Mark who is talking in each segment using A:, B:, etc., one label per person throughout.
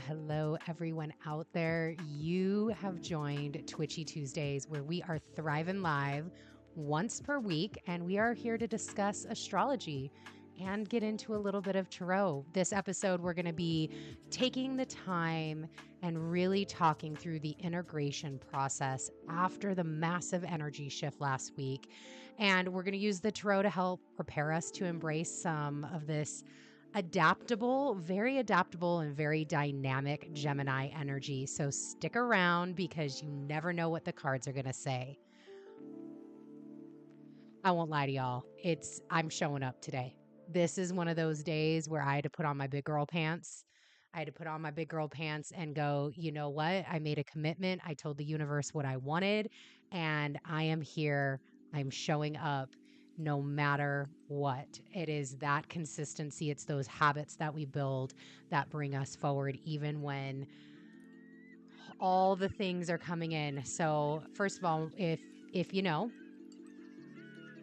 A: Hello, everyone out there. You have joined Twitchy Tuesdays, where we are thriving live once per week, and we are here to discuss astrology and get into a little bit of tarot. This episode, we're going to be taking the time and really talking through the integration process after the massive energy shift last week. And we're going to use the tarot to help prepare us to embrace some of this adaptable and very dynamic Gemini energy. So stick around because you never know what the cards are going to say. I won't lie to y'all. I'm showing up today. This is one of those days where I had to put on my big girl pants. And go, you know what? I made a commitment. I told the universe what I wanted, and I am here. I'm showing up no matter what. It is that consistency. It's those habits that we build that bring us forward, even when all the things are coming in. So first of all, if you know,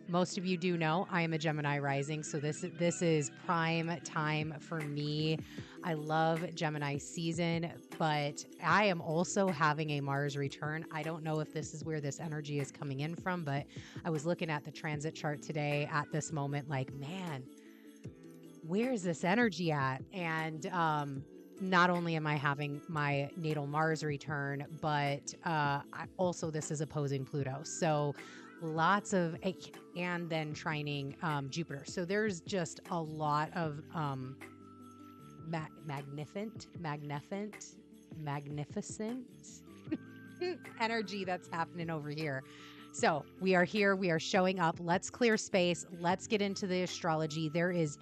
A: most of you do know I am a Gemini rising, so this is prime time for me. I love Gemini season, but I am also having a Mars return. I don't know if this is where this energy is coming in from, but I was looking at the transit chart today at this moment, like, man, where's this energy at? And not only am I having my natal Mars return, but also this is opposing Pluto. So lots of, and then trining Jupiter. So there's just a lot of magnificent energy that's happening over here. So we are here, we are showing up. Let's clear space. Let's get into the astrology. There is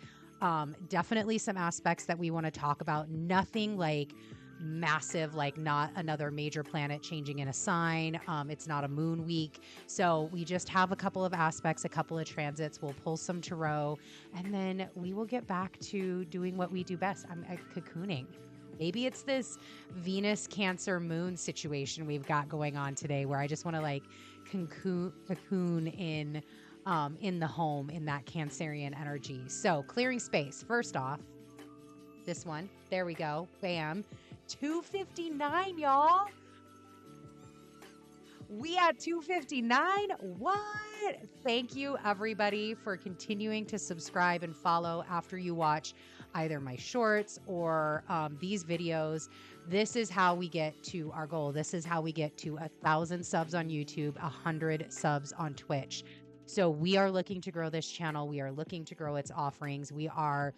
A: definitely some aspects that we want to talk about. Nothing like massive, like not another major planet changing in a sign. It's not a moon week. So we just have a couple of aspects, a couple of transits. We'll pull some tarot, and then we will get back to doing what we do best. I'm cocooning. Maybe it's this Venus Cancer moon situation we've got going on today, where I just want to like cocoon in the home, in that Cancerian energy. So clearing space. First off, this one, there we go. Bam. 259, y'all. We at 259. What? Thank you, everybody, for continuing to subscribe and follow after you watch either my shorts or these videos. This is how we get to our goal. This is how we get to 1,000 subs on YouTube, 100 subs on Twitch. So we are looking to grow this channel. We are looking to grow its offerings. We want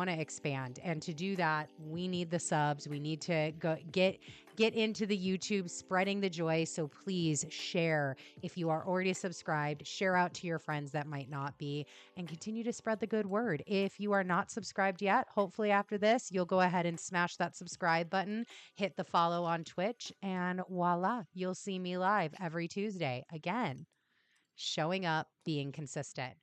A: to expand. And to do that, we need the subs. We need to go get into the YouTube, spreading the joy. So please share. If you are already subscribed, share out to your friends that might not be, and continue to spread the good word. If you are not subscribed yet, hopefully after this, you'll go ahead and smash that subscribe button, hit the follow on Twitch, and voila, you'll see me live every Tuesday. Again, showing up, being consistent.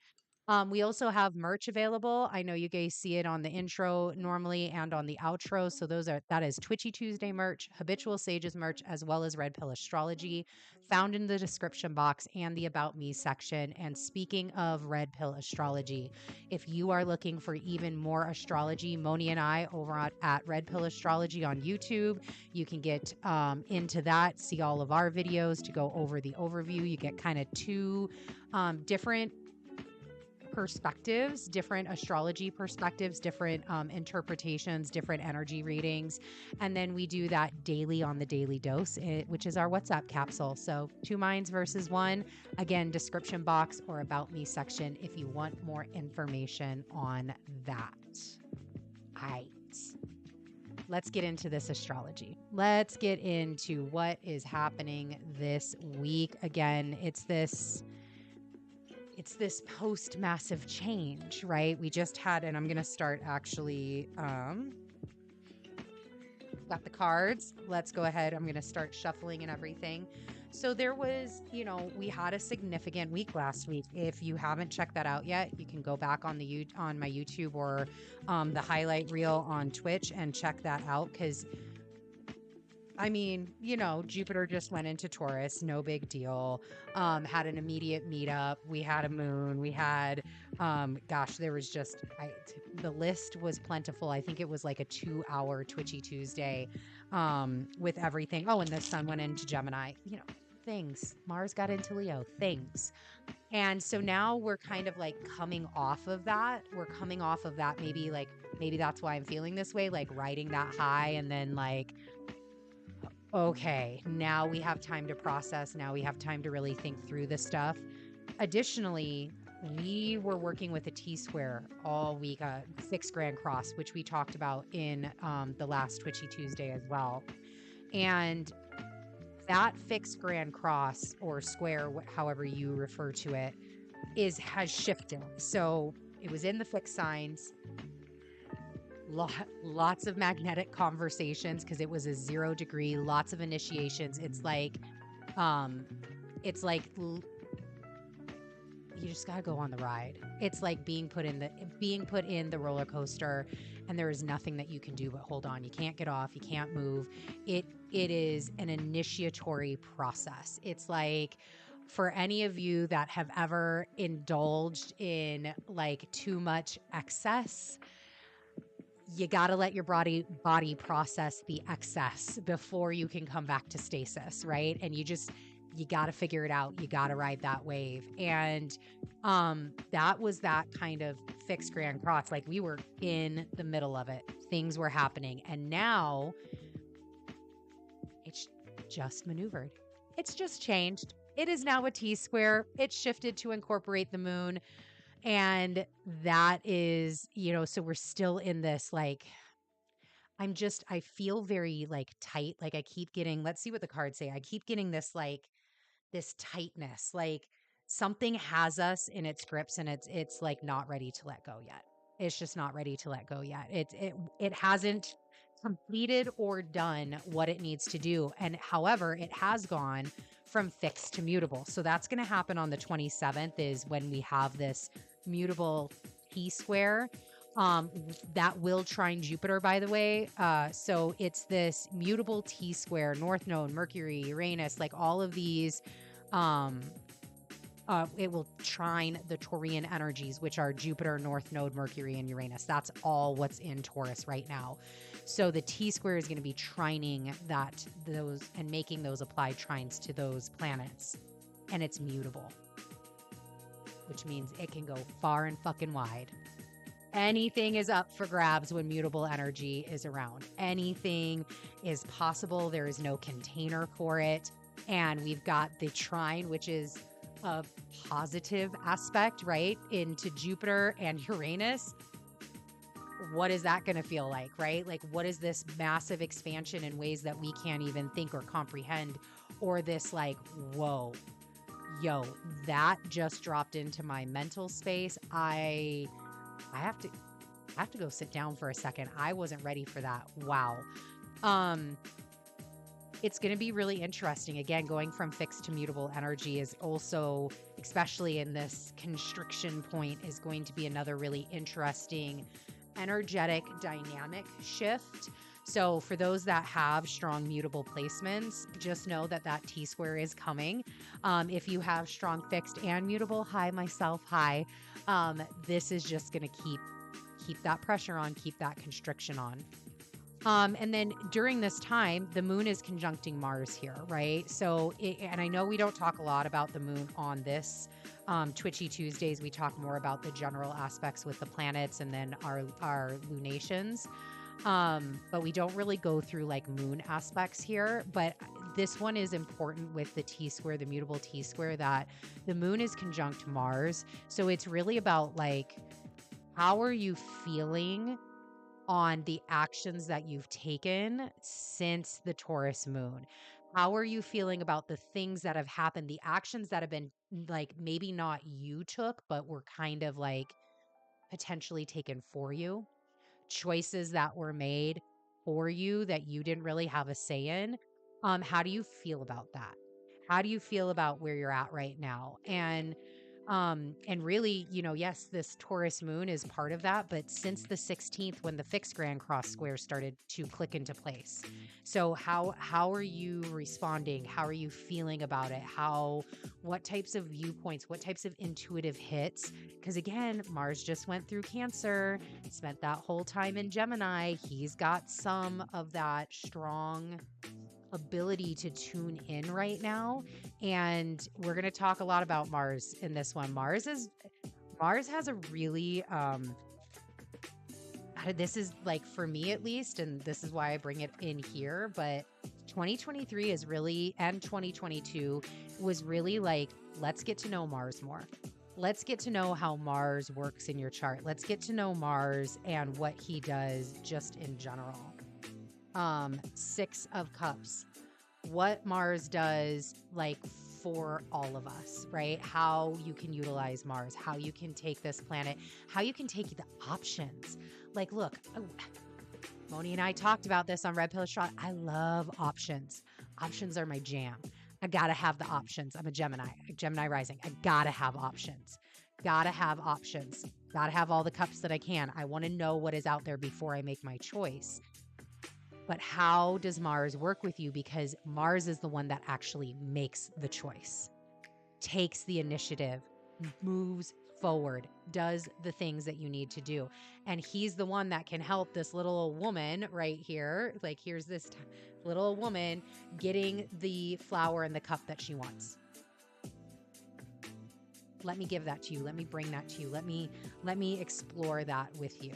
A: We also have merch available. I know you guys see it on the intro normally and on the outro. So that is Twitchy Tuesday merch, Habitual Sages merch, as well as Red Pill Astrology, found in the description box and the About Me section. And speaking of Red Pill Astrology, if you are looking for even more astrology, Moni and I over at Red Pill Astrology on YouTube, you can get into that, see all of our videos to go over the overview. You get kind of two different perspectives, different astrology perspectives, different interpretations, different energy readings. And then we do that daily on the Daily Dose, which is our WhatsApp capsule. So 2 minds versus 1. Again, description box or About Me section if you want more information on that. All right. Let's get into this astrology. Let's get into what is happening this week. Again, it's this post massive change, right? We just had, and I'm going to start actually, got the cards. Let's go ahead. I'm going to start shuffling and everything. So there was, we had a significant week last week. If you haven't checked that out yet, you can go back on my YouTube or the highlight reel on Twitch and check that out. Because Jupiter just went into Taurus, no big deal. Had an immediate meetup. We had a moon. We had, there was just, the list was plentiful. I think it was like a 2-hour Twitchy Tuesday with everything. Oh, and the sun went into Gemini, things. Mars got into Leo, things. And so now we're kind of like coming off of that. We're coming off of that. Maybe that's why I'm feeling this way, like riding that high and then like, okay, now we have time to process. Now we have time to really think through this stuff. Additionally, we were working with a T-square all week, fixed grand cross, which we talked about in the last Twitchy Tuesday as well. And that fixed grand cross or square, however you refer to it, has shifted. So it was in the fixed signs. Lots of magnetic conversations because it was a 0 degree, lots of initiations. It's like you just got to go on the ride. It's like being put in the roller coaster, and there is nothing that you can do but hold on. You can't get off, you can't move. It is an initiatory process. It's like, for any of you that have ever indulged in like too much excess, you got to let your body process the excess before you can come back to stasis, right? And you got to figure it out. You got to ride that wave. And that was that kind of fixed grand cross. Like, we were in the middle of it. Things were happening. And now it's just maneuvered. It's just changed. It is now a T-square. It's shifted to incorporate the moon. And that is, so we're still in this, like, I feel very like tight. Like I keep getting, let's see what the cards say. I keep getting this, like, this tightness, like something has us in its grips and it's like not ready to let go yet. It's just not ready to let go yet. It hasn't completed or done what it needs to do. And however, it has gone from fixed to mutable. So that's going to happen on the 27th is when we have this mutable T-square. That will trine Jupiter, by the way. So it's this mutable T-square, North Node, Mercury, Uranus, like all of these. It will trine the Taurian energies, which are Jupiter, North Node, Mercury, and Uranus. That's all what's in Taurus right now. So the T-square is going to be trining those and making those applied trines to those planets. And it's mutable, which means it can go far and fucking wide. Anything is up for grabs when mutable energy is around. Anything is possible. There is no container for it. And we've got the trine, which is a positive aspect, right, into Jupiter and Uranus, what is that going to feel like, right? Like, what is this massive expansion in ways that we can't even think or comprehend? Or this, like, whoa, yo, that just dropped into my mental space. I have to go sit down for a second. I wasn't ready for that. Wow. Um, it's going to be really interesting. Again, going from fixed to mutable energy is also, especially in this constriction point, is going to be another really interesting energetic dynamic shift. So for those that have strong mutable placements, just know that that T square is coming. If you have strong fixed and mutable, hi myself, hi. This is just going to keep that pressure on, keep that constriction on. And then during this time, the moon is conjuncting Mars here, right? So, and I know we don't talk a lot about the moon on this Twitchy Tuesdays. We talk more about the general aspects with the planets and then our lunations. But we don't really go through like moon aspects here. But this one is important with the T square, the mutable T square, that the moon is conjunct Mars. So it's really about like, how are you feeling on the actions that you've taken since the Taurus moon? How are you feeling about the things that have happened, the actions that have been like maybe not you took, but were kind of like potentially taken for you? Choices that were made for you that you didn't really have a say in. How do you feel about that? How do you feel about where you're at right now? And really, yes, this Taurus moon is part of that, but since the 16th, when the fixed grand cross square started to click into place. So how are you responding? How are you feeling about it? What types of viewpoints, what types of intuitive hits? Because again, Mars just went through Cancer, spent that whole time in Gemini. He's got some of that strong ability to tune in right now. And we're going to talk a lot about Mars in this one. Mars has a really this is like, for me at least, and this is why I bring it in here, but 2023 is really, and 2022 was really like, let's get to know Mars more. Let's get to know how Mars works in your chart. Let's get to know Mars and what he does just in general. Six of Cups. What Mars does, like, for all of us, right? How you can utilize Mars, how you can take this planet, how you can take the options. Like, look, Moni and I talked about this on Red Pill Shot. I love options. Options are my jam. I gotta have the options. I'm a Gemini rising. I gotta have options. Gotta have options. Gotta have all the cups that I can. I wanna know what is out there before I make my choice. But how does Mars work with you? Because Mars is the one that actually makes the choice, takes the initiative, moves forward, does the things that you need to do. And he's the one that can help this little old woman right here. Like, here's this little woman getting the flower in the cup that she wants. Let me give that to you. Let me bring that to you. Let me explore that with you.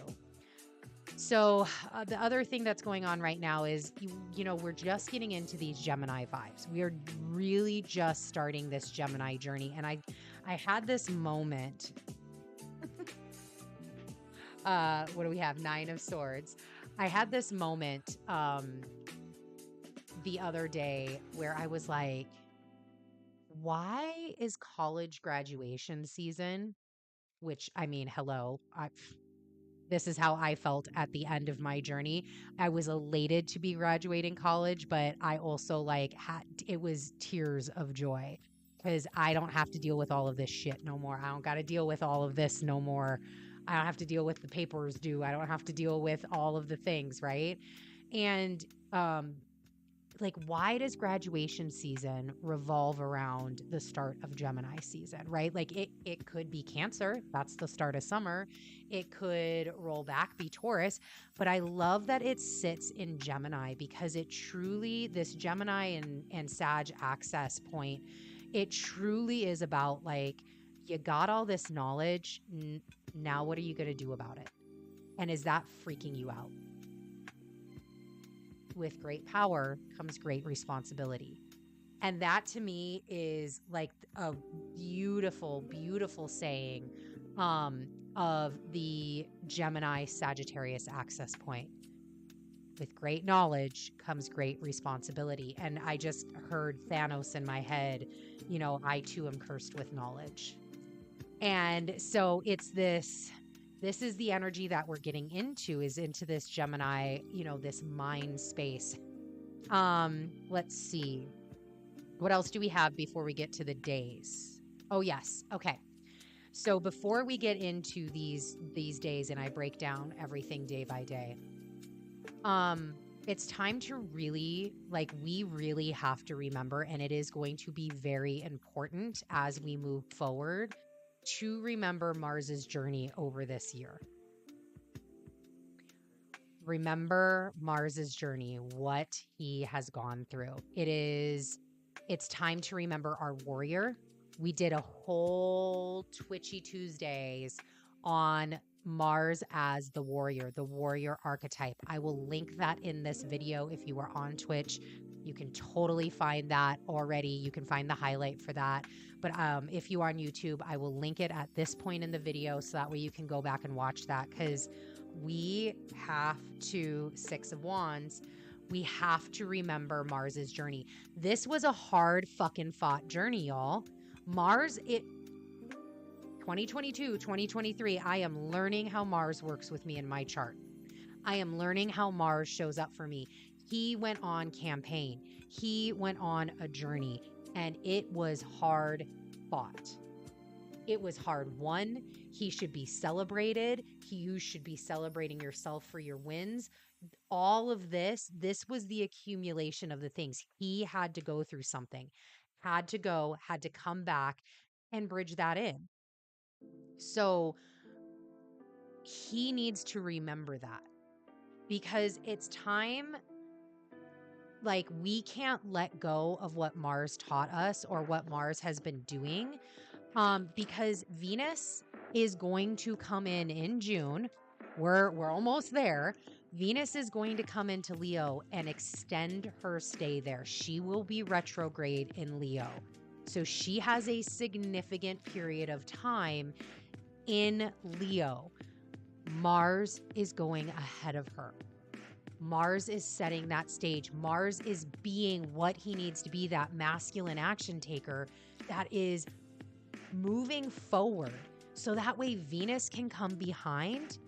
A: So the other thing that's going on right now is, we're just getting into these Gemini vibes. We are really just starting this Gemini journey. And I had this moment. What do we have? 9 of Swords. I had this moment the other day where I was like, why is college graduation season, which, I mean, hello, this is how I felt at the end of my journey. I was elated to be graduating college, but I also it was tears of joy because I don't have to deal with all of this shit no more. I don't got to deal with all of this no more. I don't have to deal with the papers due. I don't have to deal with all of the things, right? And why does graduation season revolve around the start of Gemini season, right? Like, it could be Cancer, that's the start of summer. It could roll back, be Taurus, but I love that it sits in Gemini because it truly, this Gemini and Sag access point, it truly is about like, you got all this knowledge, now what are you going to do about it? And is that freaking you out? With great power comes great responsibility. And that to me is like a beautiful, beautiful saying of the Gemini Sagittarius access point. With great knowledge comes great responsibility. And I just heard Thanos in my head, I too am cursed with knowledge. And so it's this is the energy that we're getting into, is into this Gemini, this mind space. Let's see. What else do we have before we get to the days? Oh, yes. Okay. So before we get into these days and I break down everything day by day, it's time to really, we really have to remember, and it is going to be very important as we move forward, to remember Mars's journey over this year. Remember Mars's journey, what he has gone through. It's time to remember our warrior. We did a whole Twitchy Tuesdays on Mars as the warrior archetype. I will link that in this video. If you are on Twitch, you can totally find that already. You can find the highlight for that. But if you are on YouTube, I will link it at this point in the video so that way you can go back and watch that, because we have to, Six of Wands, we have to remember Mars's journey. This was a hard fucking fought journey, y'all. Mars, 2022, 2023, I am learning how Mars works with me in my chart. I am learning how Mars shows up for me. He went on campaign. He went on a journey, and it was hard fought. It was hard won. He should be celebrated. You should be celebrating yourself for your wins. All of this was the accumulation of the things. He had to go through something, had to come back and bridge that in. So he needs to remember that, because it's time. Like, we can't let go of what Mars taught us or what Mars has been doing, because Venus is going to come in June. We're almost there. Venus is going to come into Leo and extend her stay there. She will be retrograde in Leo. So she has a significant period of time in Leo. Mars is going ahead of her. Mars is setting that stage. Mars is being what he needs to be, that masculine action taker that is moving forward. So that way Venus can come behind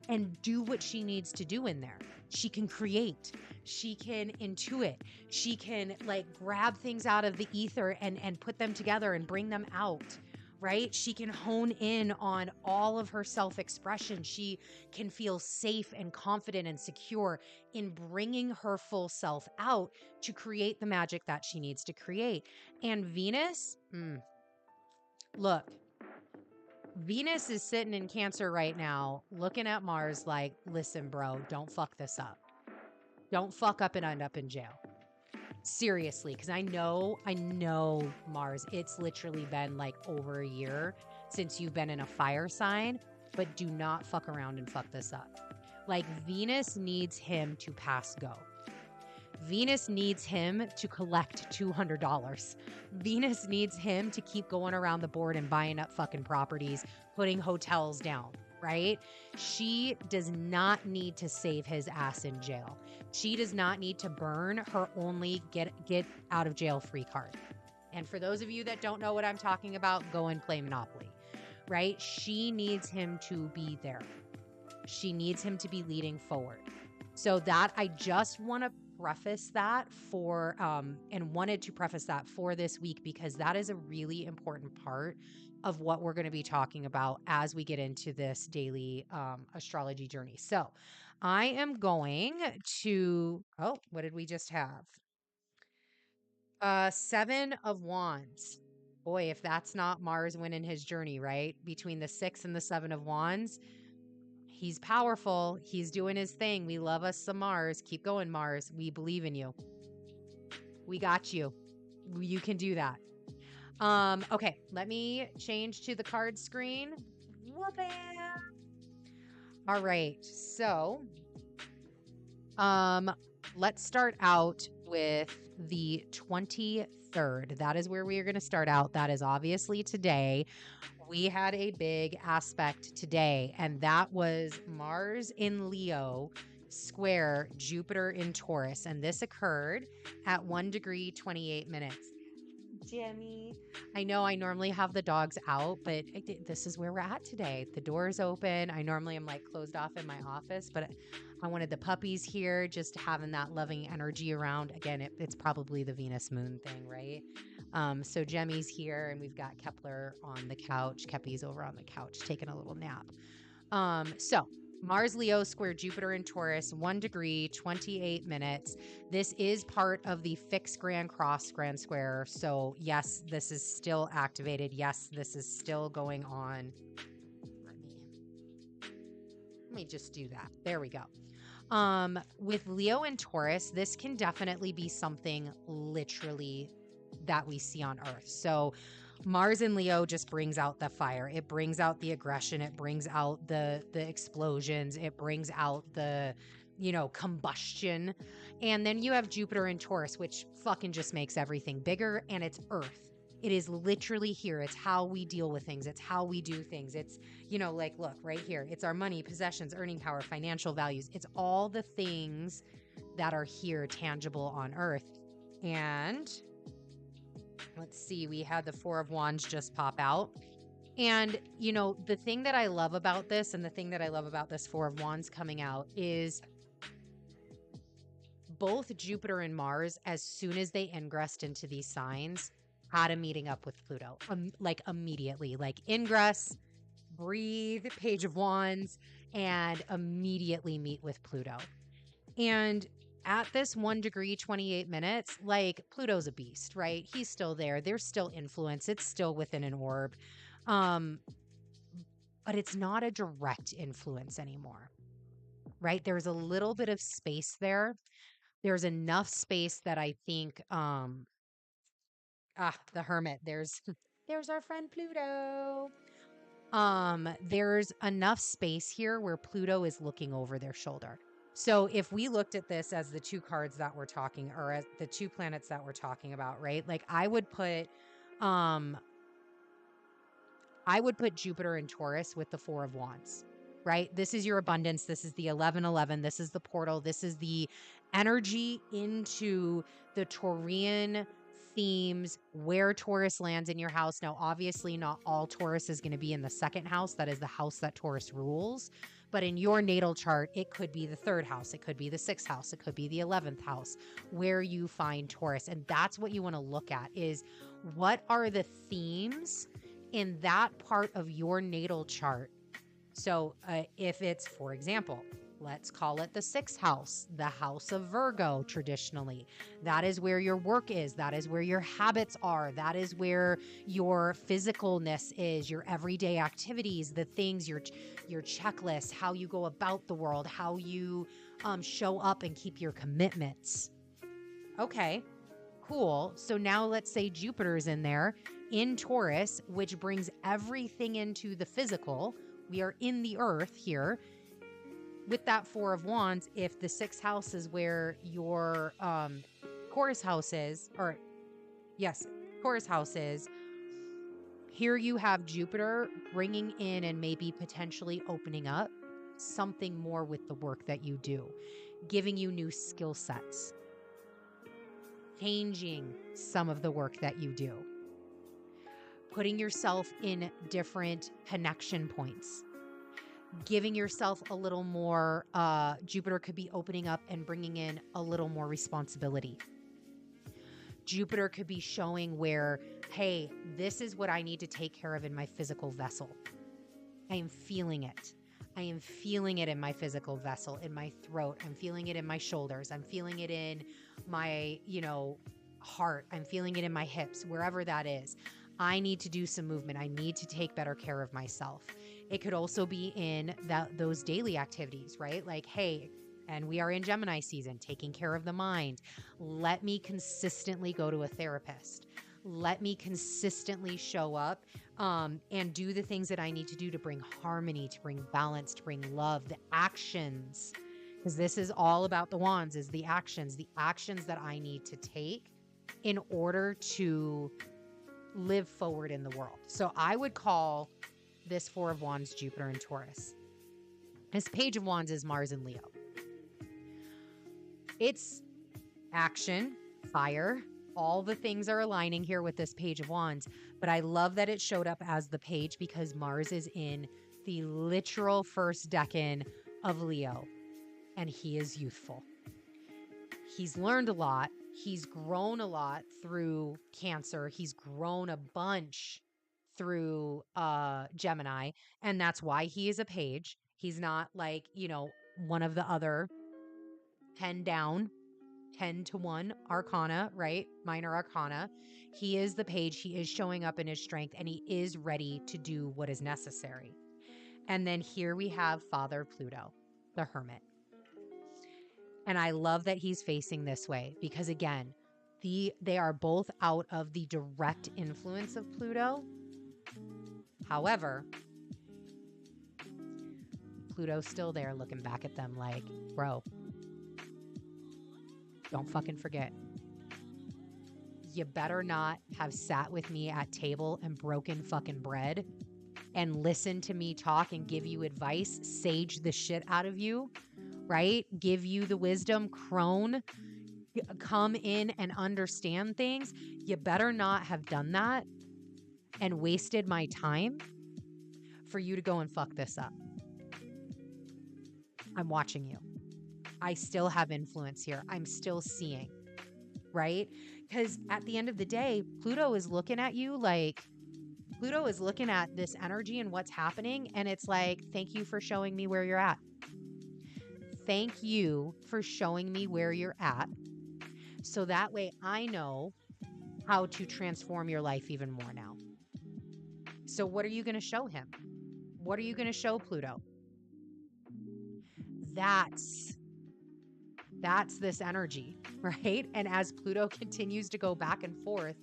A: and do what she needs to do in there. She can create, she can intuit, she can grab things out of the ether and put them together and bring them out. Right? She can hone in on all of her self-expression. She can feel safe and confident and secure in bringing her full self out to create the magic that she needs to create. And Venus, look, Venus is sitting in Cancer right now, looking at Mars like, listen, bro, don't fuck this up. Don't fuck up and end up in jail. Seriously, because I know, Mars, it's literally been over a year since you've been in a fire sign, but do not fuck around and fuck this up. Venus needs him to pass go. Venus needs him to collect $200. Venus needs him to keep going around the board and buying up fucking properties, putting hotels down, right? She does not need to save his ass in jail. She does not need to burn her only get out of jail free card. And for those of you that don't know what I'm talking about, go and play Monopoly, right? She needs him to be there. She needs him to be leading forward. So that, I just want to preface that for, and wanted to preface that for this week, because that is a really important part of what we're going to be talking about as we get into this daily astrology journey. So I am going to, what did we just have? Seven of Wands. Boy, if that's not Mars winning his journey, right? Between the 6 and the 7 of Wands, he's powerful. He's doing his thing. We love us some Mars. Keep going, Mars. We believe in you. We got you. You can do that. Okay, let me change to the card screen. All right, so let's start out with the 23rd. That is where we are going to start out. That is obviously today. We had a big aspect today, and that was Mars in Leo square Jupiter in Taurus. And this occurred at 1 degree 28 minutes. Jimmy, I know I normally have the dogs out, but this is where we're at today. The door's open. I normally am like closed off in my office, but I wanted the puppies here, just having that loving energy around. Again, it's probably the Venus moon thing, right? So Jemmy's here, and we've got Kepler on the couch. Kepi's over on the couch taking a little nap. So Mars Leo square Jupiter in Taurus, 1 degree, 28 minutes. This is part of the fixed Grand Cross Grand Square. So yes, this is still activated. Yes, this is still going on. Let me just do that. There we go. With Leo and Taurus, this can definitely be something literally that we see on Earth. So Mars in Leo just brings out the fire. It brings out the aggression. It brings out the explosions. It brings out the, combustion. And then you have Jupiter in Taurus, which fucking just makes everything bigger, and it's Earth. It is literally here. It's how we deal with things. It's how we do things. It's, like, look, right here. It's our money, possessions, earning power, financial values. It's all the things that are here tangible on Earth. And let's see, we had the Four of Wands just pop out. And, the thing that I love about this, and the thing that I love about this Four of Wands coming out, is both Jupiter and Mars, as soon as they ingressed into these signs, had a meeting up with Pluto, like immediately, like ingress, breathe, Page of Wands, and immediately meet with Pluto. And at this 1 degree, 28 minutes, like Pluto's a beast, right? He's still there. There's still influence. It's still within an orb. But it's not a direct influence anymore, right? There's a little bit of space there. There's enough space that I think, the Hermit, there's our friend Pluto. There's enough space here where Pluto is looking over their shoulder. So if we looked at this as the two cards that we're talking, or as the two planets that we're talking about, right? Like I would put Jupiter in Taurus with the Four of Wands, right? This is your abundance. This is the 1111. This is the portal. This is the energy into the Taurian themes, where Taurus lands in your house. Now, obviously, not all Taurus is going to be in the second house. That is the house that Taurus rules. But in your natal chart, it could be the third house. It could be the sixth house. It could be the 11th house where you find Taurus. And that's what you want to look at, is what are the themes in that part of your natal chart. So if it's, for example, let's call it the sixth house, the house of Virgo traditionally. That is where your work is. That is where your habits are. That is where your physicalness is, your everyday activities, the things, your checklist, how you go about the world, how you show up and keep your commitments. Okay, cool. So now let's say Jupiter's in there in Taurus, which brings everything into the physical. We are in the earth here. With that Four of Wands, if the sixth house is where your Chorus house is, Chorus house is, here you have Jupiter bringing in and maybe potentially opening up something more with the work that you do, giving you new skill sets, changing some of the work that you do, putting yourself in different connection points, giving yourself a little more, Jupiter could be opening up and bringing in a little more responsibility. Jupiter could be showing where, hey, this is what I need to take care of in my physical vessel. I am feeling it. I am feeling it in my physical vessel, in my throat. I'm feeling it in my shoulders. I'm feeling it in my, heart. I'm feeling it in my hips, wherever that is. I need to do some movement. I need to take better care of myself. It could also be in those daily activities, right? Like, hey, and we are in Gemini season, taking care of the mind. Let me consistently go to a therapist. Let me consistently show up and do the things that I need to do to bring harmony, to bring balance, to bring love, the actions. Because this is all about the wands, is the actions that I need to take in order to live forward in the world. So I would call this Four of Wands Jupiter and Taurus. This Page of Wands is Mars and Leo. It's action, fire, all the things are aligning here with this Page of Wands. But I love that it showed up as the page because Mars is in the literal first decan of Leo, and he is youthful. He's learned a lot. He's grown a lot through Cancer. He's grown a bunch through Gemini, and that's why he is a page. He's not like, one of the other 10 down, 10 to 1 arcana, right? Minor arcana. He is the page. He is showing up in his strength, and he is ready to do what is necessary. And then here we have Father Pluto, the Hermit. And I love that he's facing this way because, again, they are both out of the direct influence of Pluto. However, Pluto's still there looking back at them like, bro, don't fucking forget. You better not have sat with me at table and broken fucking bread and listened to me talk and give you advice, sage the shit out of you, right? Give you the wisdom, crone, come in and understand things. You better not have done that and wasted my time for you to go and fuck this up. I'm watching you. I still have influence here. I'm still seeing, right? Because at the end of the day, Pluto is looking at you like, Pluto is looking at this energy and what's happening. And it's like, thank you for showing me where you're at. Thank you for showing me where you're at. So that way I know how to transform your life even more now. So what are you going to show him? What are you going to show Pluto? That's this energy, right? And as Pluto continues to go back and forth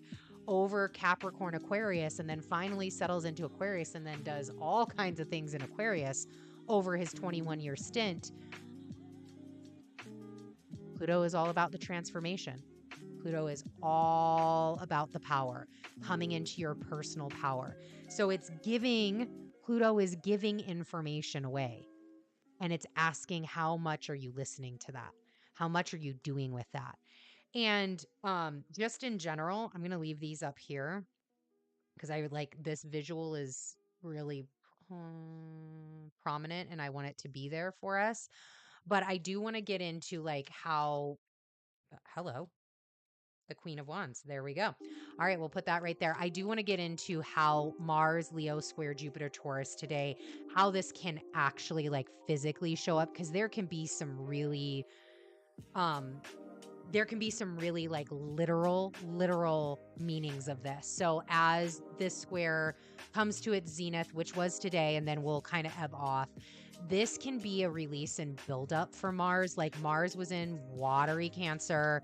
A: over Capricorn, Aquarius, and then finally settles into Aquarius and then does all kinds of things in Aquarius over his 21-year stint, Pluto is all about the transformation. Pluto is all about the power, coming into your personal power. So Pluto is giving information away. And it's asking, how much are you listening to that? How much are you doing with that? And just in general, I'm going to leave these up here because I would like this visual is really prominent and I want it to be there for us. But I do want to get into like how, hello, the Queen of Wands. There we go. All right, we'll put that right there. I do want to get into how Mars, Leo square Jupiter, Taurus today, how this can actually like physically show up because there can be some really like literal meanings of this. So as this square comes to its zenith, which was today, and then will kind of ebb off, this can be a release and buildup for Mars. Like Mars was in watery Cancer.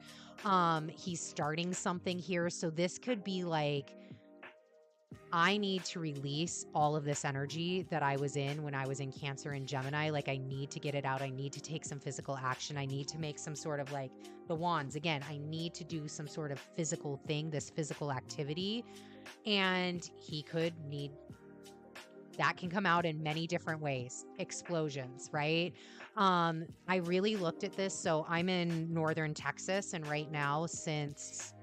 A: He's starting something here. So this could be like, I need to release all of this energy that I was in when I was in Cancer and Gemini. Like I need to get it out. I need to take some physical action. I need to make some sort of like the wands. Again, I need to do some sort of physical thing, this physical activity. And he could need, that can come out in many different ways. Explosions, right? I really looked at this. So I'm in northern Texas, and right now since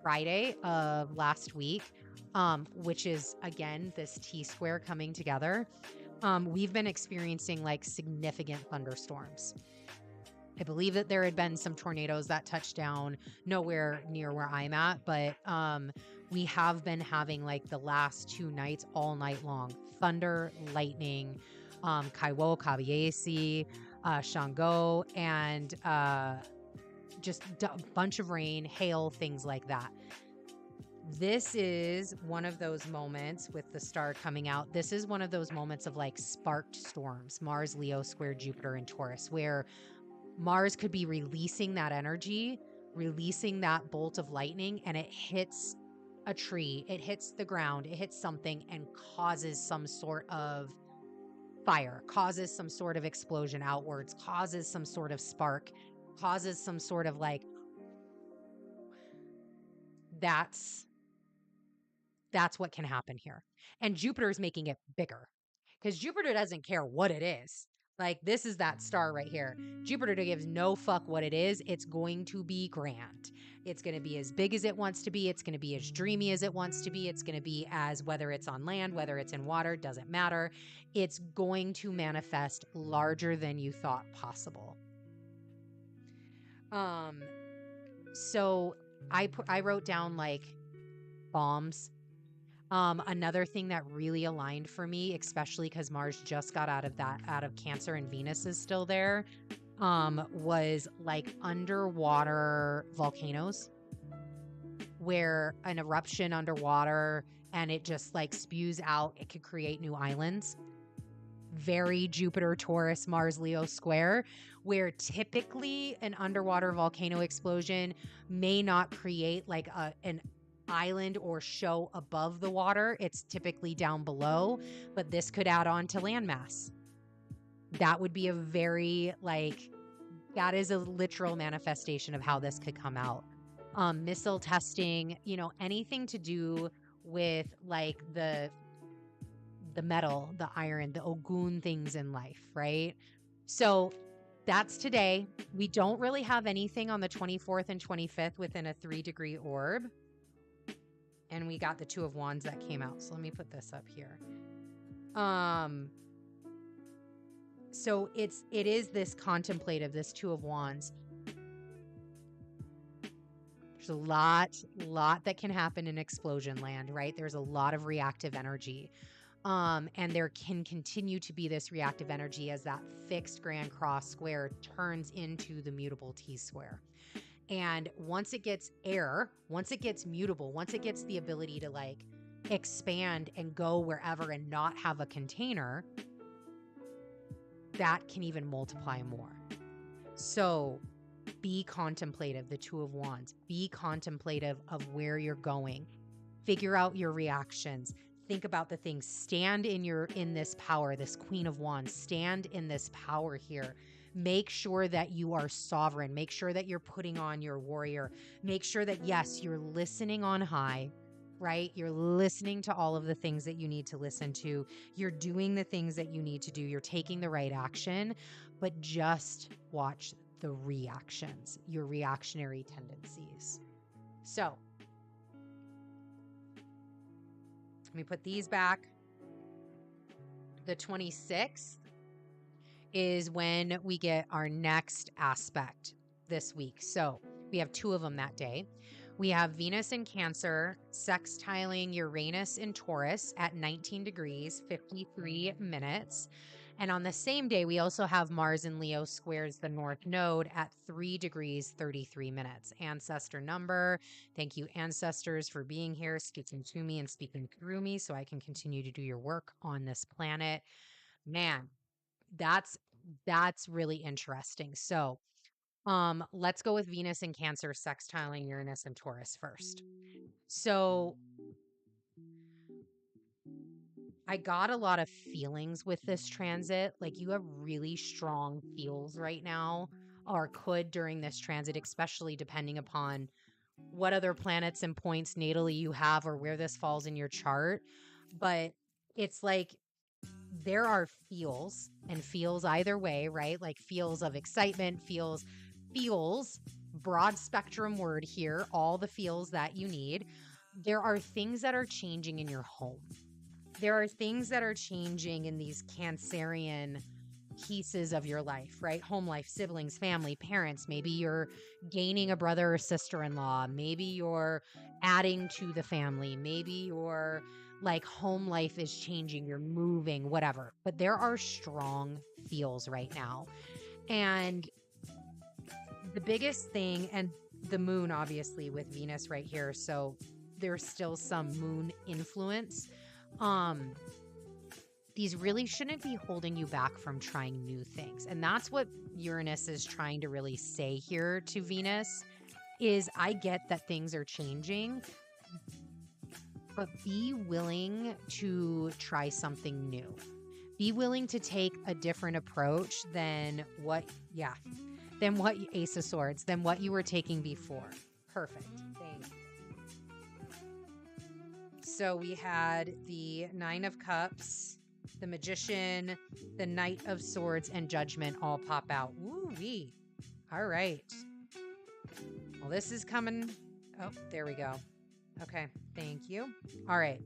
A: Friday of last week, which is again this T square coming together, we've been experiencing like significant thunderstorms. I believe that there had been some tornadoes that touched down nowhere near where I'm at, but we have been having like the last 2 nights all night long thunder, lightning, Kaiwo, Kabiesi, Shango, and just a bunch of rain, hail, things like that. This is one of those moments with the star coming out. This is one of those moments of like sparked storms, Mars, Leo square Jupiter and Taurus, where Mars could be releasing that energy, releasing that bolt of lightning, and it hits a tree, it hits the ground, it hits something and causes some sort of fire, causes some sort of explosion outwards, causes some sort of spark, causes some sort of like That's what can happen here. And Jupiter is making it bigger because Jupiter doesn't care what it is. Like, this is that star right here. Jupiter gives no fuck what it is. It's going to be grand. It's going to be as big as it wants to be. It's going to be as dreamy as it wants to be. It's going to be as, whether it's on land, whether it's in water, doesn't matter. It's going to manifest larger than you thought possible. So I wrote down like bombs. Another thing that really aligned for me, especially because Mars just got out of Cancer and Venus is still there, was like underwater volcanoes where an eruption underwater and it just like spews out. It could create new islands. Very Jupiter, Taurus, Mars, Leo square, where typically an underwater volcano explosion may not create like an island or show above the water. It's typically down below, but this could add on to landmass. That would be a very that is a literal manifestation of how this could come out. Missile testing, anything to do with like the metal, the iron, the Ogun things in life, right? So that's today. We don't really have anything on the 24th and 25th within a 3-degree orb. And we got the Two of Wands that came out. So let me put this up here. So it is this contemplative, this Two of Wands. There's a lot that can happen in explosion land, right? There's a lot of reactive energy. And there can continue to be this reactive energy as that fixed Grand Cross square turns into the mutable T-square. And once it gets air, once it gets mutable, once it gets the ability to like expand and go wherever and not have a container, that can even multiply more. So be contemplative, the Two of Wands. Be contemplative of where you're going. Figure out your reactions. Think about the things. Stand in this power, this Queen of Wands. Stand in this power here. Make sure that you are sovereign. Make sure that you're putting on your warrior. Make sure that, yes, you're listening on high, right? You're listening to all of the things that you need to listen to. You're doing the things that you need to do. You're taking the right action, but just watch the reactions, your reactionary tendencies. So let me put these back. The 26th is when we get our next aspect this week. So we have 2 of them that day. We have Venus in Cancer sextiling Uranus in Taurus at 19 degrees, 53 minutes. And on the same day, we also have Mars in Leo squares the North Node at 3 degrees, 33 minutes. Ancestor number. Thank you, ancestors, for being here, speaking to me and speaking through me so I can continue to do your work on this planet. Man, that's really interesting. So let's go with Venus in Cancer sextiling Uranus and Taurus first. So I got a lot of feelings with this transit. Like, you have really strong feels right now, or could during this transit, especially depending upon what other planets and points natally you have or where this falls in your chart. But it's like there are feels, and feels either way, right? Like feels of excitement, feels, broad spectrum word here, all the feels that you need. There are things that are changing in your home. There are things that are changing in these Cancerian pieces of your life, right? Home life, siblings, family, parents. Maybe you're gaining a brother or sister-in-law. Maybe you're adding to the family. Maybe your home life is changing. You're moving, whatever. But there are strong feels right now. And the biggest thing, and the moon, obviously, with Venus right here. So there's still some moon influence. These really shouldn't be holding you back from trying new things. And that's what Uranus is trying to really say here to Venus is, I get that things are changing, but be willing to try something new. Be willing to take a different approach than what Ace of Swords, than what you were taking before. Perfect. Thank you. So we had the Nine of Cups, the Magician, the Knight of Swords, and Judgment all pop out. Woo-wee. All right. Well, this is coming. Oh, there we go. Okay, thank you. All right.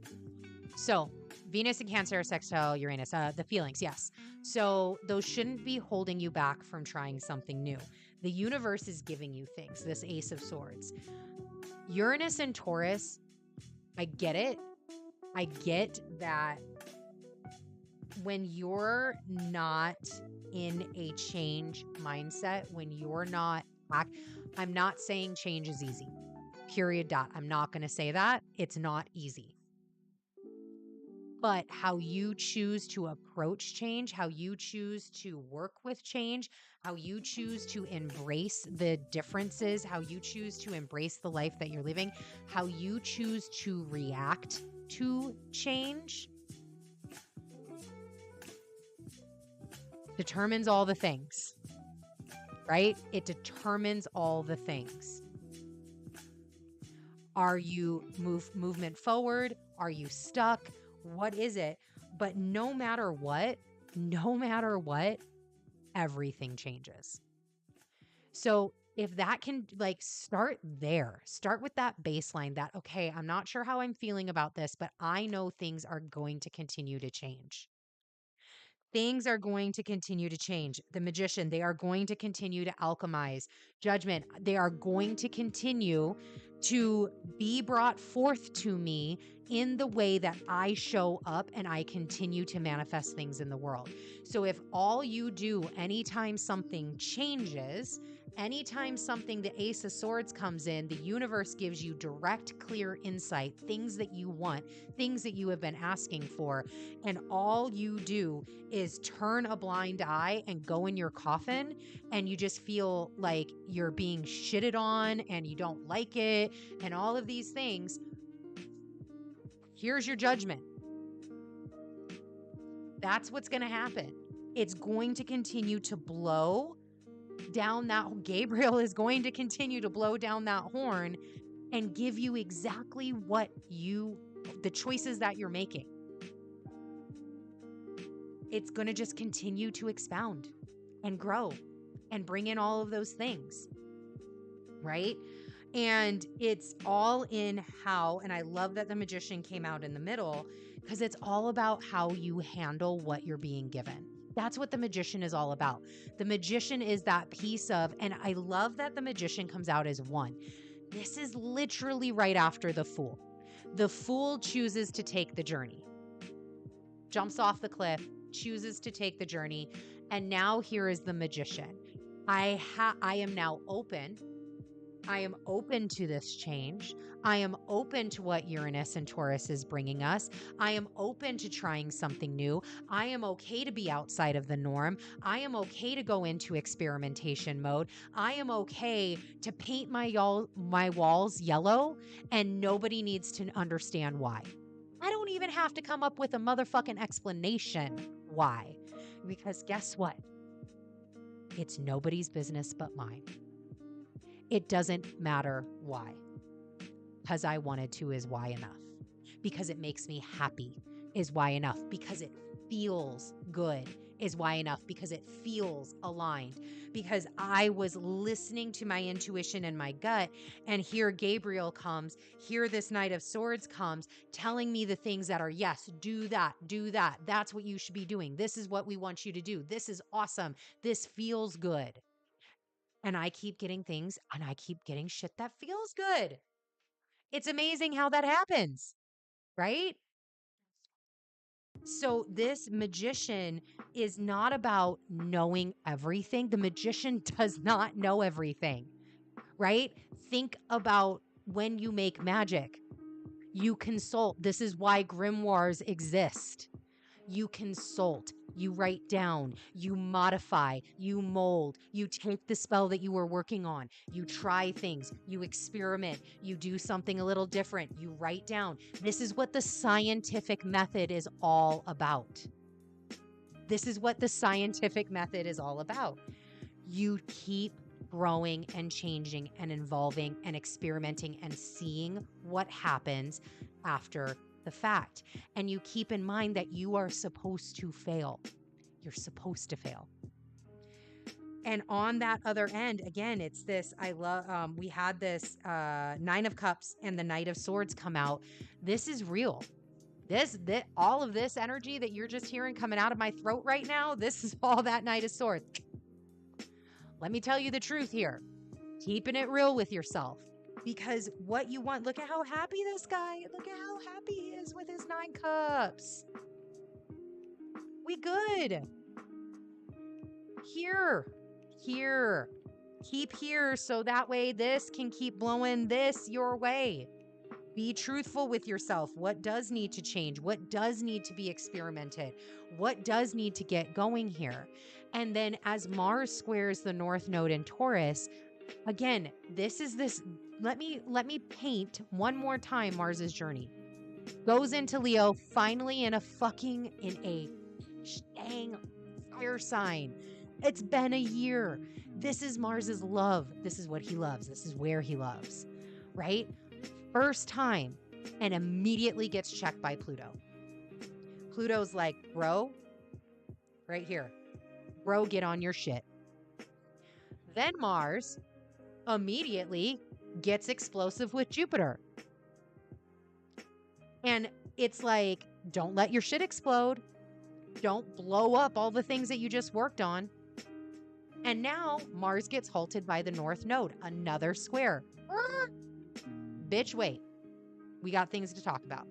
A: So Venus and Cancer, sextile Uranus, the feelings, yes. So those shouldn't be holding you back from trying something new. The universe is giving you things, this Ace of Swords. Uranus and Taurus, I get it. I get that when you're not in a change mindset, when you're not, I'm not saying change is easy. Period. Dot. I'm not going to say that. It's not easy. But how you choose to approach change, how you choose to work with change, how you choose to embrace the differences, how you choose to embrace the life that you're living, how you choose to react to change determines all the things, right? It determines all the things. Are you movement forward? Are you stuck? What is it? But no matter what, everything changes. So if that can start there, start with that baseline that, okay, I'm not sure how I'm feeling about this, but I know things are going to continue to change. Things are going to continue to change. The Magician, they are going to continue to alchemize. Judgment, they are going to continue to be brought forth to me in the way that I show up and I continue to manifest things in the world. So if all you do anytime something changes, anytime something, the Ace of Swords comes in, the universe gives you direct, clear insight, things that you want, things that you have been asking for, and all you do is turn a blind eye and go in your coffin, and you just feel like you're being shitted on and you don't like it and all of these things. Here's your judgment. That's what's going to happen. It's going to continue to blow down that. Gabriel is going to continue to blow down that horn and give you exactly what the choices that you're making. It's going to just continue to expound and grow and bring in all of those things, right? And it's all in how, and I love that the Magician came out in the middle, because it's all about how you handle what you're being given. That's what the Magician is all about. The Magician is that piece of, and I love that the Magician comes out as one. This is literally right after the Fool. The Fool chooses to take the journey, jumps off the cliff, chooses to take the journey. And now here is the Magician. I am now open. I am open to this change. I am open to what Uranus and Taurus is bringing us. I am open to trying something new. I am okay to be outside of the norm. I am okay to go into experimentation mode. I am okay to paint my walls yellow, and nobody needs to understand why. I don't even have to come up with a motherfucking explanation why. Because guess what? It's nobody's business but mine. It doesn't matter why. Because I wanted to is why enough. Because it makes me happy is why enough. Because it feels good is why enough. Because it feels aligned. Because I was listening to my intuition and my gut, and here Gabriel comes, here this Knight of Swords comes, telling me the things that are, yes, do that, do that. That's what you should be doing. This is what we want you to do. This is awesome. This feels good. And I keep getting things, and I keep getting shit that feels good. It's amazing how that happens, right? So this Magician is not about knowing everything. The Magician does not know everything, right? Think about when you make magic. You consult. This is why grimoires exist. You consult, you write down, you modify, you mold, you take the spell that you were working on, you try things, you experiment, you do something a little different, you write down. This is what the scientific method is all about. This is what the scientific method is all about. You keep growing and changing and evolving and experimenting and seeing what happens after the fact. And you keep in mind that you are supposed to fail. You're supposed to fail. And on that other end, again, it's this, I love, we had this Nine of Cups and the Knight of Swords come out. This is real. This, all of this energy that you're just hearing coming out of my throat right now, this is all that Knight of Swords. Let me tell you the truth here. Keeping it real with yourself. Because what you want, look at how happy this guy, look at how happy he is with his 9 cups. We good. Here. Keep here so that way this can keep blowing this your way. Be truthful with yourself. What does need to change? What does need to be experimented? What does need to get going here? And then as Mars squares the North Node in Taurus, again, this is this. Let me paint one more time Mars's journey. Goes into Leo, finally in a dang fire sign. It's been a year. This is Mars's love. This is what he loves. This is where he loves, right? First time, and immediately gets checked by Pluto. Pluto's like, bro, right here. Bro, get on your shit. Then Mars immediately gets explosive with Jupiter. And it's like, don't let your shit explode. Don't blow up all the things that you just worked on. And now Mars gets halted by the North Node, another square. Bitch, wait. We got things to talk about.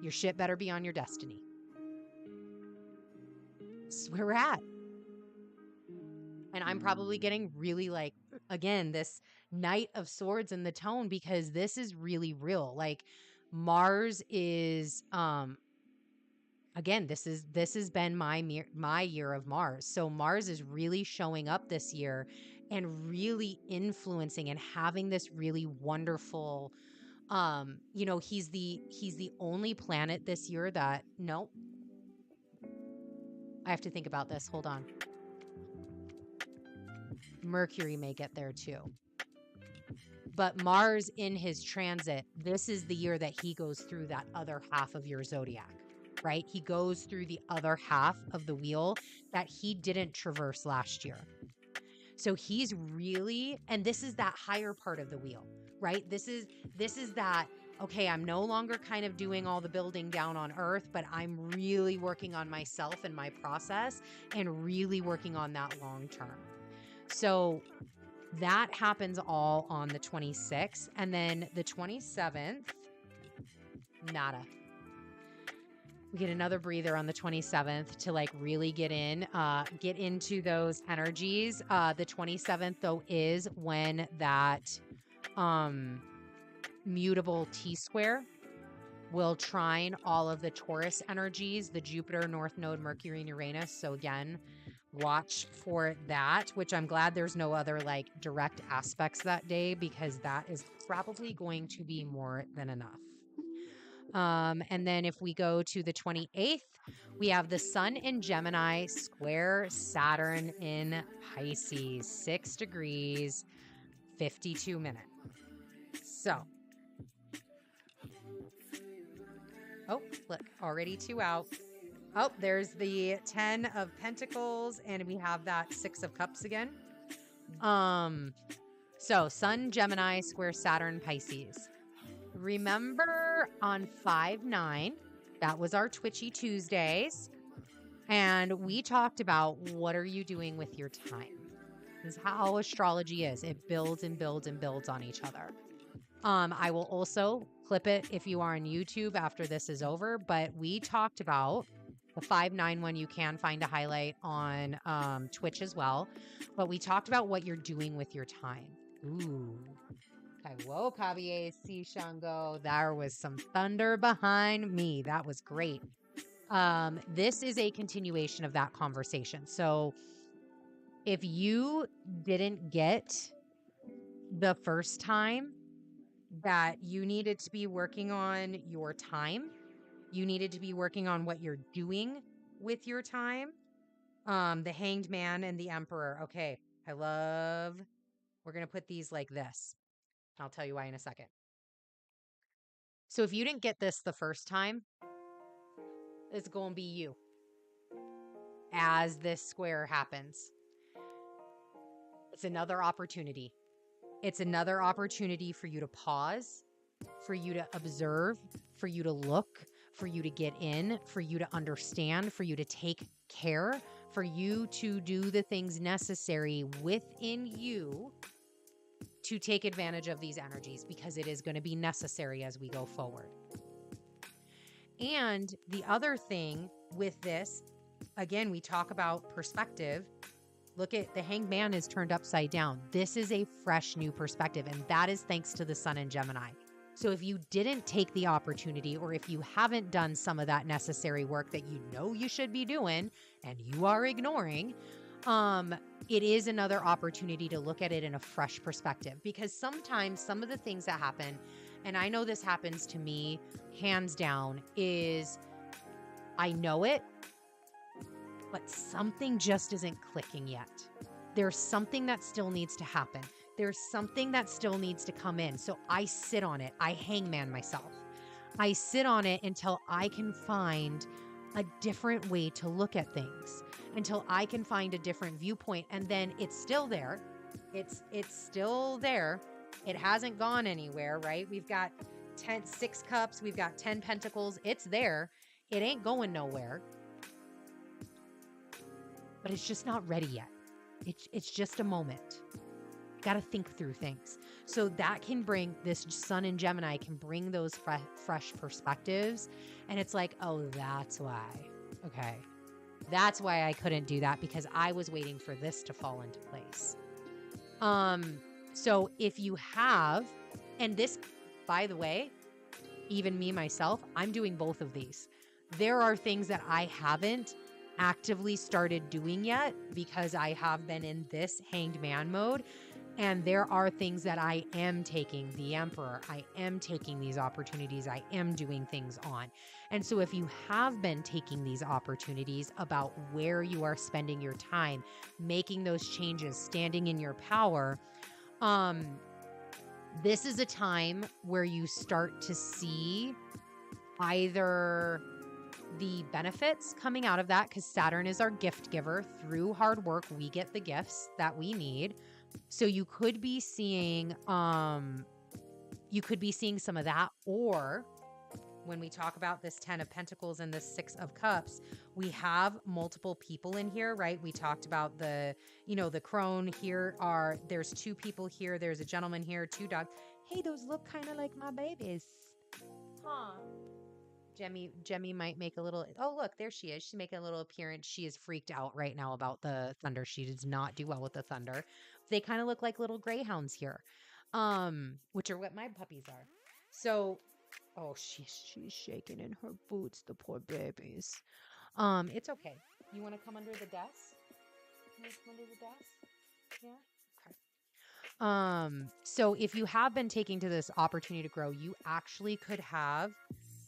A: Your shit better be on your destiny. This is where we're at. And I'm probably getting really like, again, this Knight of Swords in the tone because this is really real. Like Mars is, again, this has been my year of Mars. So Mars is really showing up this year and really influencing and having this really wonderful, he's the only planet this year that, nope. I have to think about this. Hold on. Mercury may get there too. But Mars in his transit, this is the year that he goes through that other half of your zodiac, right? He goes through the other half of the wheel that he didn't traverse last year. So he's really, and this is that higher part of the wheel, right? This is that, okay, I'm no longer kind of doing all the building down on earth, but I'm really working on myself and my process and really working on that long term. So that happens all on the 26th. And then the 27th, nada. We get another breather on the 27th to like really get into those energies. The 27th though is when that mutable T-square will trine all of the Taurus energies, the Jupiter, North Node, Mercury, and Uranus. So again, watch for that, which I'm glad there's no other like direct aspects that day because that is probably going to be more than enough. And then if we go to the 28th, we have the Sun in Gemini square Saturn in Pisces, 6 degrees, 52 minutes. So, oh, look, already 2 out. Oh, there's the 10 of Pentacles, and we have that 6 of Cups again. So Sun, Gemini, square Saturn, Pisces. Remember on 5/9, that was our Twitchy Tuesdays, and we talked about what are you doing with your time. This is how astrology is. It builds and builds and builds on each other. I will also clip it if you are on YouTube after this is over, but we talked about the 5/9 one. You can find a highlight on Twitch as well, but we talked about what you're doing with your time. Ooh. Whoa, Kabiye, see Shango. There was some thunder behind me. That was great. This is a continuation of that conversation. So if you didn't get the first time that you needed to be working on your time, you needed to be working on what you're doing with your time. The Hanged Man and the Emperor. Okay, we're going to put these like this. I'll tell you why in a second. So if you didn't get this the first time, it's going to be you as this square happens. It's another opportunity. It's another opportunity for you to pause, for you to observe, for you to look, for you to get in, for you to understand, for you to take care, for you to do the things necessary within you to take advantage of these energies, because it is going to be necessary as we go forward. And the other thing with this, again, we talk about perspective. Look at the Hanged Man is turned upside down. This is a fresh new perspective, and that is thanks to the Sun in Gemini. So if you didn't take the opportunity, or if you haven't done some of that necessary work that you know you should be doing and you are ignoring, it is another opportunity to look at it in a fresh perspective. Because sometimes some of the things that happen, and I know this happens to me hands down, is I know it, but something just isn't clicking yet. There's something that still needs to happen. There's something that still needs to come in. So I sit on it. I hangman myself. I sit on it until I can find a different way to look at things, until I can find a different viewpoint. And then it's still there. It's still there. It hasn't gone anywhere, right? We've got 6 cups. We've got 10 pentacles. It's there. It ain't going nowhere. But it's just not ready yet. It's just a moment. Got to think through things. So that can bring, this Sun in Gemini can bring those fresh perspectives. And it's like, oh, that's why. Okay. That's why I couldn't do that, because I was waiting for this to fall into place. So if you have, and this, by the way, even me, myself, I'm doing both of these. There are things that I haven't actively started doing yet because I have been in this Hanged Man mode. And there are things that I am taking, the Emperor, I am taking these opportunities, I am doing things on. And so if you have been taking these opportunities about where you are spending your time, making those changes, standing in your power, this is a time where you start to see either the benefits coming out of that, because Saturn is our gift giver. Through hard work, we get the gifts that we need. So you could be seeing some of that. Or when we talk about this 10 of Pentacles and this 6 of Cups, we have multiple people in here, right? We talked about the crone here. There's 2 people here. There's a gentleman here, 2 dogs. Hey, those look kind of like my babies. Huh. Jemmy might make a little, oh, look, there she is. She's making a little appearance. She is freaked out right now about the thunder. She does not do well with the thunder. They kind of look like little greyhounds here, which are what my puppies are. So, oh, she's shaking in her boots, the poor babies. It's okay. You want to come under the desk? You want to come under the desk? Yeah? Okay. So if you have been taking to this opportunity to grow, you actually could have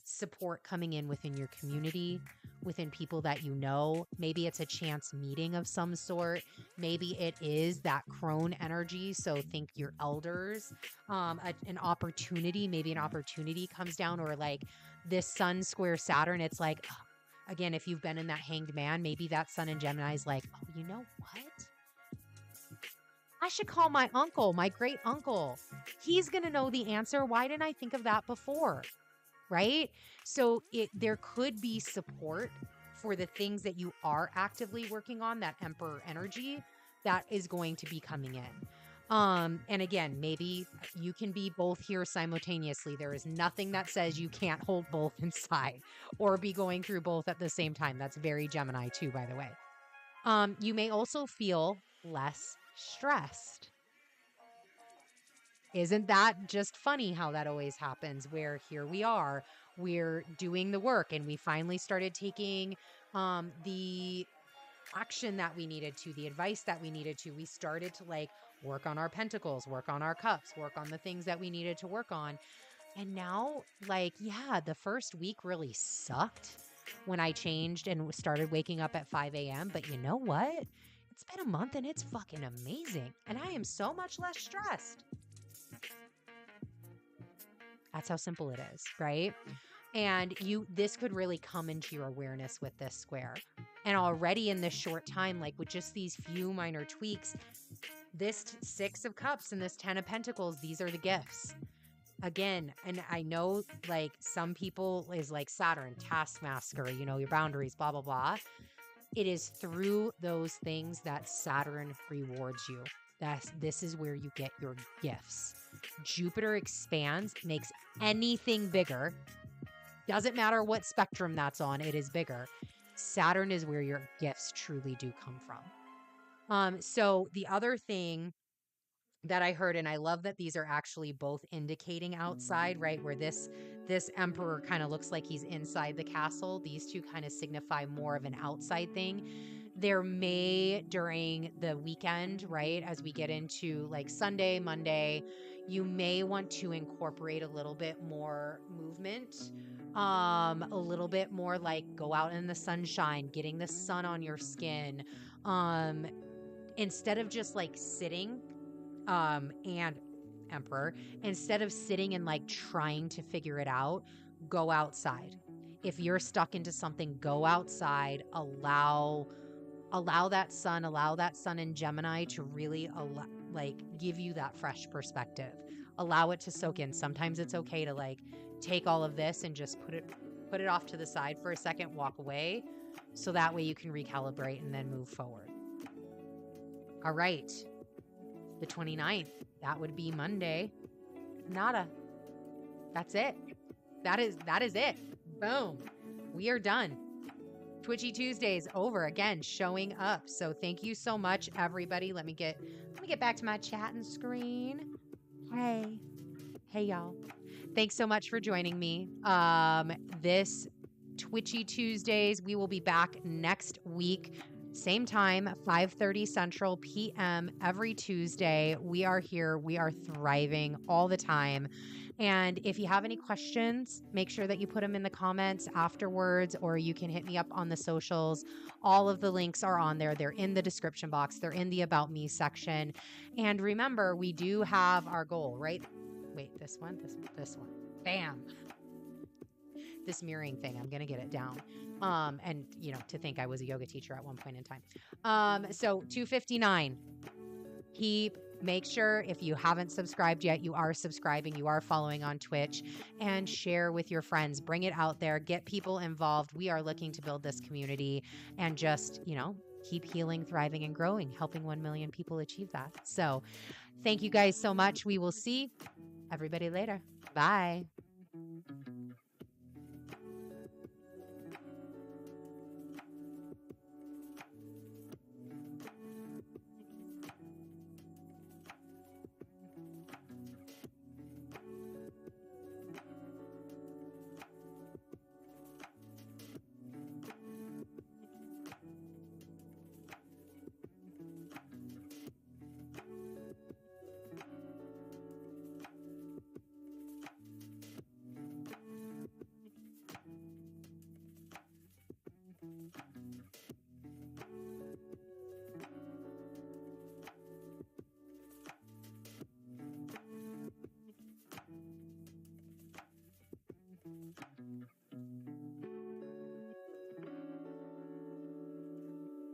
A: support coming in within your community, within people that you know. Maybe it's a chance meeting of some sort. Maybe it is that crone energy. So think your elders, an opportunity, maybe an opportunity comes down, or like this Sun square Saturn. It's like, again, if you've been in that Hanged Man, maybe that Sun in Gemini is like, oh, you know what? I should call my uncle, my great uncle. He's going to know the answer. Why didn't I think of that before? Right? So there could be support for the things that you are actively working on, that Emperor energy that is going to be coming in. And again, maybe you can be both here simultaneously. There is nothing that says you can't hold both inside or be going through both at the same time. That's very Gemini too, by the way. You may also feel less stressed. Isn't that just funny how that always happens, where here we are, we're doing the work, and we finally started taking the action that we needed to, the advice that we needed to. We started to like work on our pentacles, work on our cups, work on the things that we needed to work on. And now, like, yeah, the first week really sucked when I changed and started waking up at 5 a.m. But you know what? It's been a month and it's fucking amazing. And I am so much less stressed. That's how simple it is, right? And this could really come into your awareness with this square. And already in this short time, like with just these few minor tweaks, this Six of Cups and this Ten of Pentacles, these are the gifts. Again, and I know like some people is like Saturn, taskmaster, your boundaries, blah, blah, blah. It is through those things that Saturn rewards you. This is where you get your gifts. Jupiter expands, makes anything bigger. Doesn't matter what spectrum that's on, it is bigger. Saturn is where your gifts truly do come from. So the other thing that I heard, and I love that these are actually both indicating outside, right? Where this emperor kind of looks like he's inside the castle. These two kind of signify more of an outside thing. There may, during the weekend, right, as we get into like Sunday, Monday, you may want to incorporate a little bit more movement, a little bit more like go out in the sunshine, getting the sun on your skin, instead of just like sitting, and emperor, instead of sitting and like trying to figure it out, go outside. If you're stuck into something, go outside, allow that sun in Gemini to really give you that fresh perspective. Allow it to soak in. Sometimes it's okay to like take all of this and just put it off to the side for a second, walk away, so that way you can recalibrate and then move forward. All right. The 29th, that would be Monday. Nada. That's it. That is it. Boom. We are done. Twitchy Tuesdays over again, showing up. So thank you so much, everybody. Let me get back to my chatting screen. Hey y'all. Thanks so much for joining me. This Twitchy Tuesdays, we will be back next week. Same time, 5:30 Central PM every Tuesday. We are here. We are thriving all the time. And if you have any questions, make sure that you put them in the comments afterwards, or you can hit me up on the socials. All of the links are on there. They're in the description box. They're in the About Me section. And remember, we do have our goal, right? Wait, this one. Bam. This mirroring thing, I'm going to get it down. And to think I was a yoga teacher at one point in time. So 259, make sure if you haven't subscribed yet, you are subscribing, you are following on Twitch, and share with your friends, bring it out there, get people involved. We are looking to build this community and just, keep healing, thriving, and growing, helping 1 million people achieve that. So thank you guys so much. We will see everybody later. Bye.